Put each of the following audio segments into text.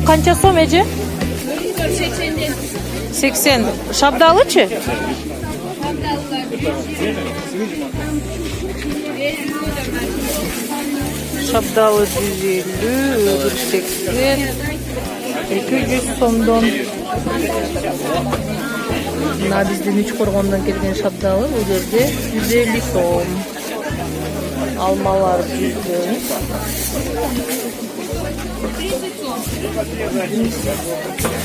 qancha so'm eji? 80. Şabdalıçı? Şabdalı 150, öbür 80. 200 so'mdan. Mına bizden Üçqo'rg'ondan kelgan şabdalı bu yerda 150 so'm. Almalar 100.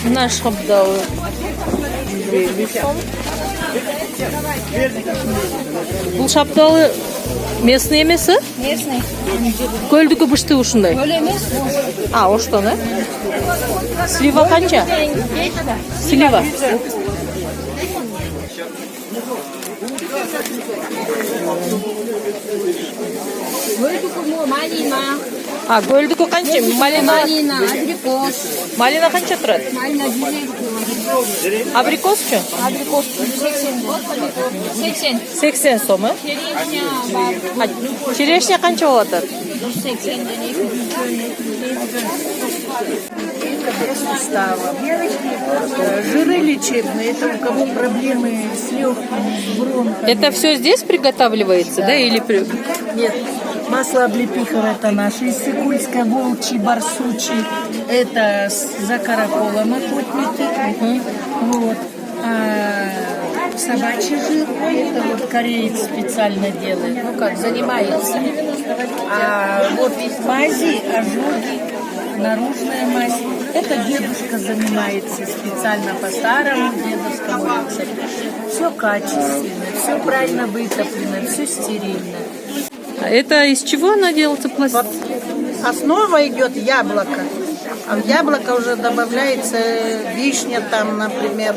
Mına şabdalı 150 so'm. Bu şabdalı местный emesi? Местный. Ko'ldiki bishti ушундай. Öyle емес. А, оштон, э? Слива qancha? Слива. Малина. А, ko'ldiki qancha? Malina. Малина, абрикос. Malina qancha turadi? Малина 150. Abrikoschi? Абрикос 80. 80 so'm, э? Черешня бар. Ha, chereshnya qancha bo'layotadi? 80 денег. Сустава. Жиры лечебные, это у кого проблемы с легкими, с бронхом. Это все здесь приготавливается, да? Или Нет, масло облепихово это наше, из Сыкульска, волчий, барсучий, это за караколом охотники. Вот. А собачий жир, это вот кореец специально делает, ну как, занимается. А вот мази, ожоги, наружная мазь, это дедушка занимается специально по старому дедушкому рецепту. Все качественно, все правильно вытоплено, все стерильно. А это из чего она делается? Вот основа идет яблоко, а в яблоко уже добавляется вишня, там, например,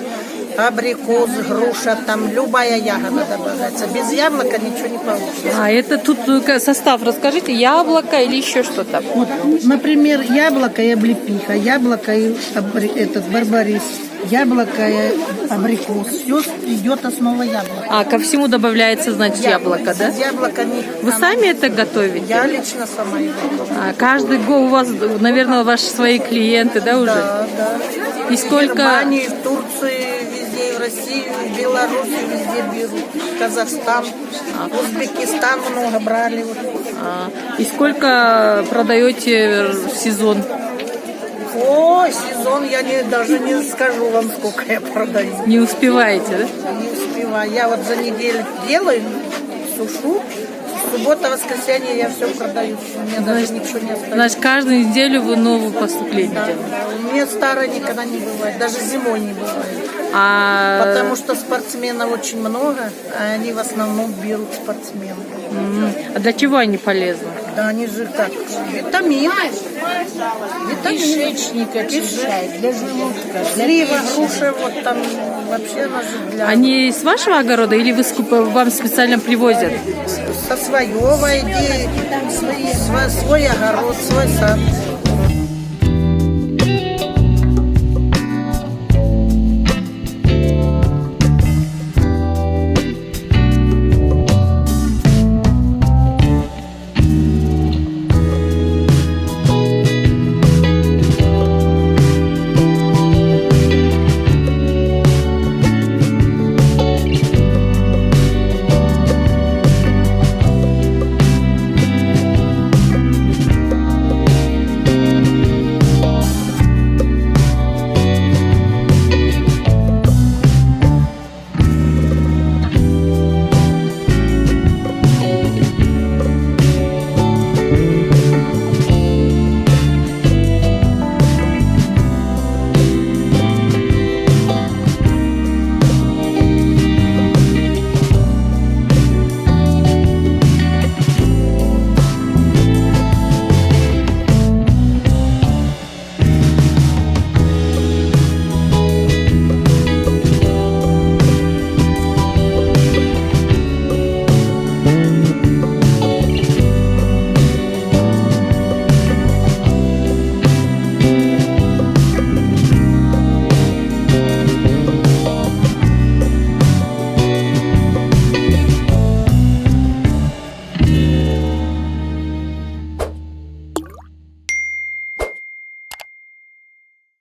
абрикос, груша, там любая ягода добавляется. Без яблока ничего не получится. А это тут состав, расскажите, яблоко или еще что-то? Вот, например, яблоко и облепиха, яблоко и этот барбарис, яблоко и абрикос. Все идет основа яблока. А ко всему добавляется, значит, яблоко, да? Без яблока не... Вы сами это готовите? Я лично сама его готовлю. А каждый год у вас, наверное, ваши свои клиенты, да, уже? Да, да. И В сколько... Германии, в Турции, везде, в России, в Беларуси, везде берут. Казахстан, Узбекистан много брали. Вот. И сколько продаете в сезон? О, сезон я даже не скажу вам, сколько я продаю. Не успеваете, да? Не успеваю. Я вот за неделю делаю, сушу. Суббота, воскресенье я все продаю. У меня даже ничего не остается. Значит, каждую неделю вы новые поступления Да, делаете? да. У меня старое никогда не бывает. Даже зимой не бывает. Потому что спортсменов очень много, а они в основном берут спортсменов. А для чего они полезны? Да, они же так, витамин. Кишечник очищает, для желудка, для Слива, груша, вот там вообще она же для... Они с вашего огорода или вам специально привозят? Со своего иди, свой огород, свой сад.